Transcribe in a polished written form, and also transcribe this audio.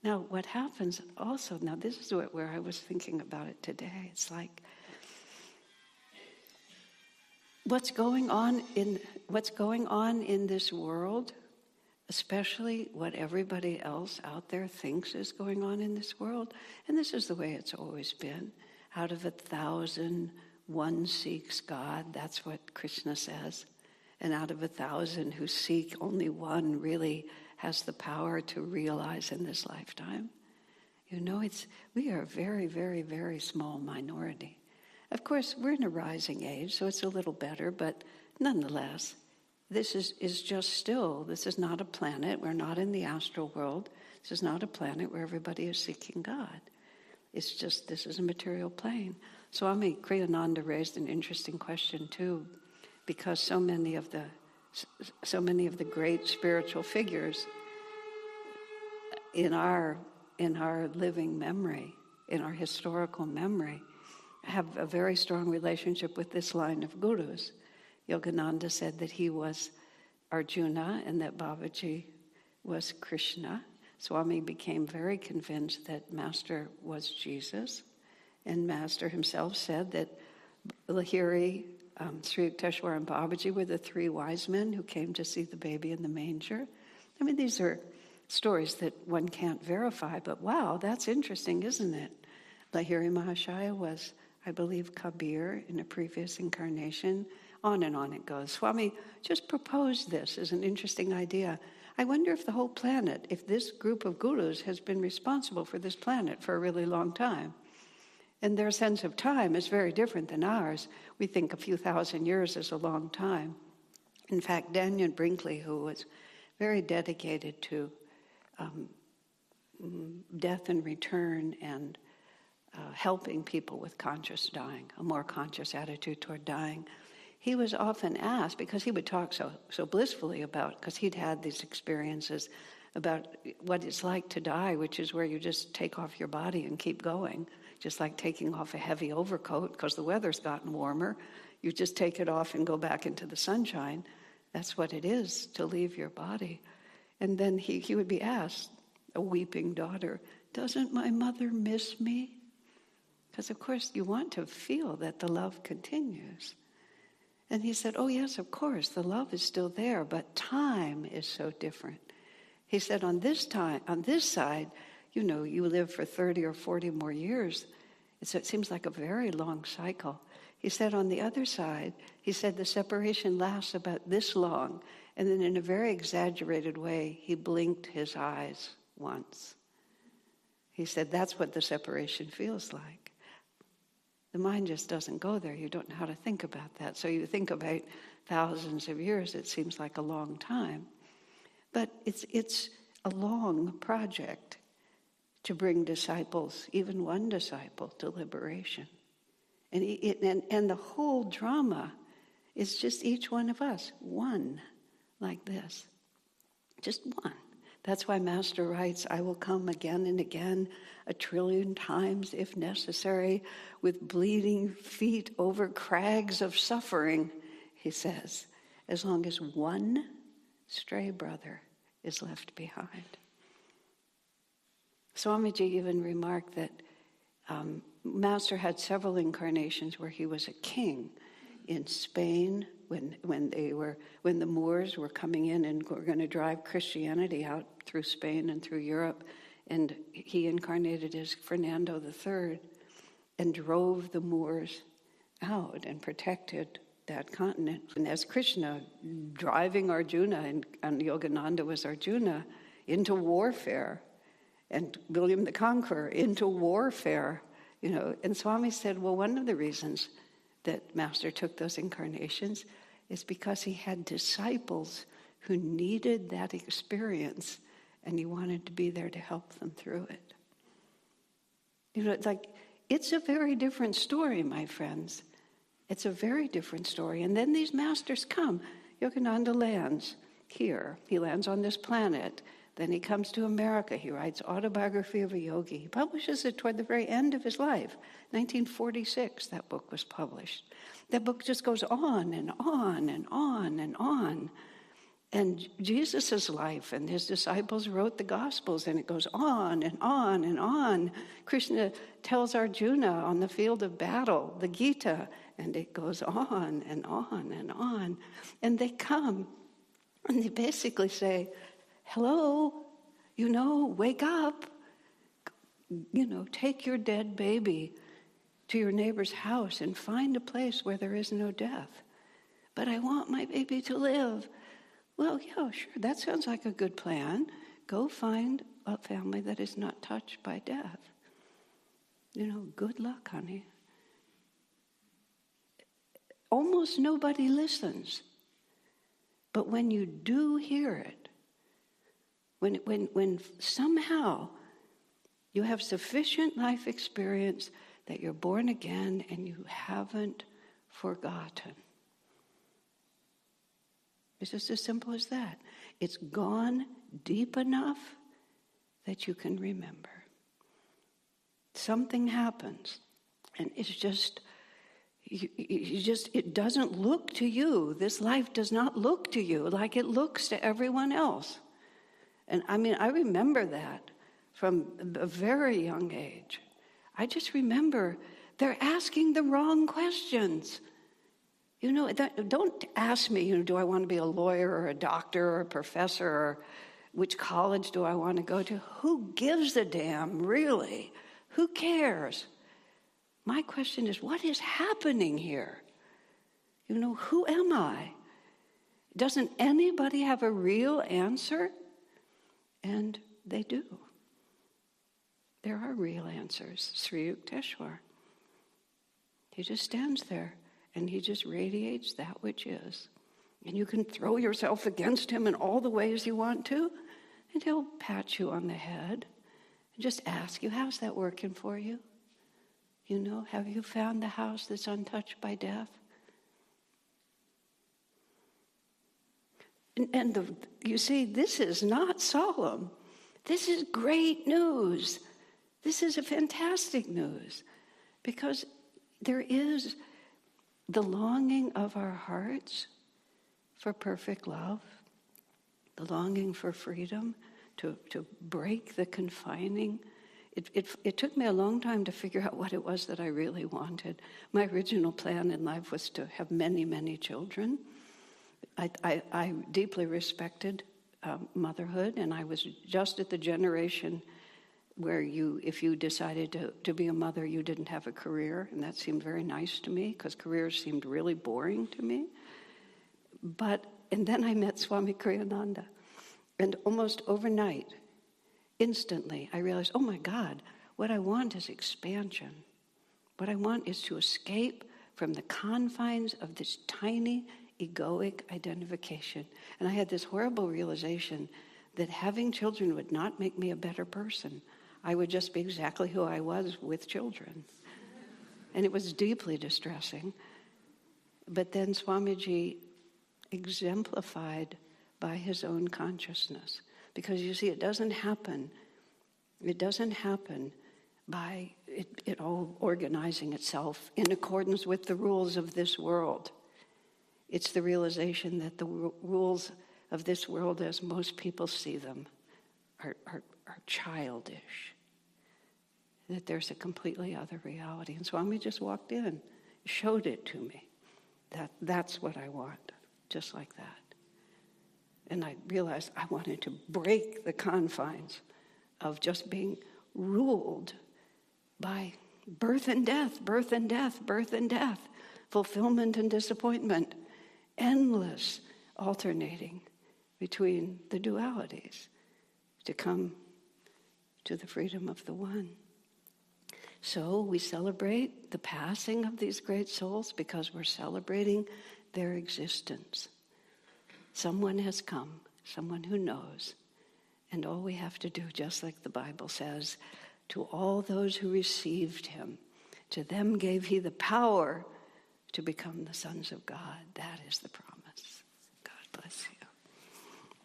Now, what happens also, now this is where I was thinking about it today. It's like, what's going on in this world, especially what everybody else out there thinks is going on in this world, and this is the way it's always been. Out of 1,000, one seeks God. That's what Krishna says. And out of 1,000 who seek, only one really has the power to realize in this lifetime. We are a very, very, very small minority. Of course, we're in a rising age, so it's a little better, but nonetheless, this is just still, this is not a planet. We're not in the astral world. This is not a planet where everybody is seeking God. It's just, this is a material plane. Swami Kriyananda raised an interesting question too, because so many of the great spiritual figures in our living memory, in our historical memory, have a very strong relationship with this line of gurus. Yogananda said that he was Arjuna and that Babaji was Krishna. Swami became very convinced that Master was Jesus. And Master himself said that Lahiri, Sri Yukteswar, and Babaji were the three wise men who came to see the baby in the manger. I mean, these are stories that one can't verify, but wow, that's interesting, isn't it? Lahiri Mahashaya was, I believe, Kabir in a previous incarnation. On and on it goes. Swami just proposed this as an interesting idea. I wonder if the whole planet, if this group of gurus has been responsible for this planet for a really long time. And their sense of time is very different than ours. We think a few thousand years is a long time. In fact, Daniel Brinkley, who was very dedicated to death and return and helping people with conscious dying, a more conscious attitude toward dying, he was often asked, because he would talk so blissfully about, because he'd had these experiences about what it's like to die, which is where you just take off your body and keep going, just like taking off a heavy overcoat because the weather's gotten warmer. You just take it off and go back into the sunshine. That's what it is to leave your body. And then he would be asked, a weeping daughter, doesn't my mother miss me? Because of course you want to feel that the love continues. And he said, oh yes, of course, the love is still there, but time is so different. He said, on this side, you live for 30 or 40 more years. It seems like a very long cycle. He said, on the other side, he said the separation lasts about this long. And then in a very exaggerated way, he blinked his eyes once. He said, that's what the separation feels like. The mind just doesn't go there. You don't know how to think about that. So you think about thousands of years, it seems like a long time. But it's a long project to bring disciples, even one disciple, to liberation. And the whole drama is just each one of us, one like this. Just one. That's why Master writes, I will come again and again, 1 trillion times if necessary, with bleeding feet over crags of suffering, he says, as long as one stray brother is left behind. Swamiji even remarked that Master had several incarnations where he was a king in Spain when the Moors were coming in and were going to drive Christianity out through Spain and through Europe, and he incarnated as Fernando III and drove the Moors out and protected that continent. And as Krishna driving Arjuna, and Yogananda was Arjuna, into warfare, and William the Conqueror into warfare, and Swami said, well, one of the reasons that Master took those incarnations is because he had disciples who needed that experience, and he wanted to be there to help them through it. It's a very different story, my friends. It's a very different story. And then these masters come. Yogananda lands here. He lands on this planet. Then he comes to America. He writes Autobiography of a Yogi. He publishes it toward the very end of his life. 1946, that book was published. That book just goes on and on and on and on. And Jesus' life and his disciples wrote the Gospels, and it goes on and on and on. Krishna tells Arjuna on the field of battle, the Gita, and it goes on and on and on. And they come, and they basically say, hello, wake up. Take your dead baby to your neighbor's house and find a place where there is no death. But I want my baby to live. Well, yeah, sure, that sounds like a good plan. Go find a family that is not touched by death. Good luck, honey. Almost nobody listens. But when you do hear it, when somehow you have sufficient life experience that you're born again and you haven't forgotten. It's just as simple as that. It's gone deep enough that you can remember. Something happens, and it's just, it doesn't look to you. This life does not look to you like it looks to everyone else. And I remember that from a very young age. I just remember they're asking the wrong questions. Don't ask me, do I want to be a lawyer or a doctor or a professor or which college do I want to go to? Who gives a damn, really? Who cares? My question is, what is happening here? Who am I? Doesn't anybody have a real answer? And they do. There are real answers. Sri Yukteswar. He just stands there. And he just radiates that which is. And you can throw yourself against him in all the ways you want to, and he'll pat you on the head and just ask you, how's that working for you? Have you found the house that's untouched by death? And you see, this is not solemn. This is great news. This is a fantastic news. Because there is the longing of our hearts for perfect love, the longing for freedom, to break the confining. It took me a long time to figure out what it was that I really wanted. My original plan in life was to have many, many children. I deeply respected motherhood, and I was just at the generation where if you decided to be a mother, you didn't have a career, and that seemed very nice to me, because careers seemed really boring to me. And then I met Swami Kriyananda, and almost overnight, instantly, I realized, oh my God, what I want is expansion. What I want is to escape from the confines of this tiny egoic identification. And I had this horrible realization that having children would not make me a better person. I would just be exactly who I was with children. And it was deeply distressing. But then Swamiji exemplified by his own consciousness. Because you see, it doesn't happen by it all organizing itself in accordance with the rules of this world. It's the realization that the rules of this world, as most people see them, are childish. That there's a completely other reality. And Swami just walked in, showed it to me. That's what I want, just like that. And I realized I wanted to break the confines of just being ruled by birth and death, birth and death, birth and death, fulfillment and disappointment, endless alternating between the dualities to come to the freedom of the one. So we celebrate the passing of these great souls because we're celebrating their existence. Someone has come, someone who knows, and all we have to do, just like the Bible says, to all those who received him, to them gave he the power to become the sons of God. That is the promise. God bless you.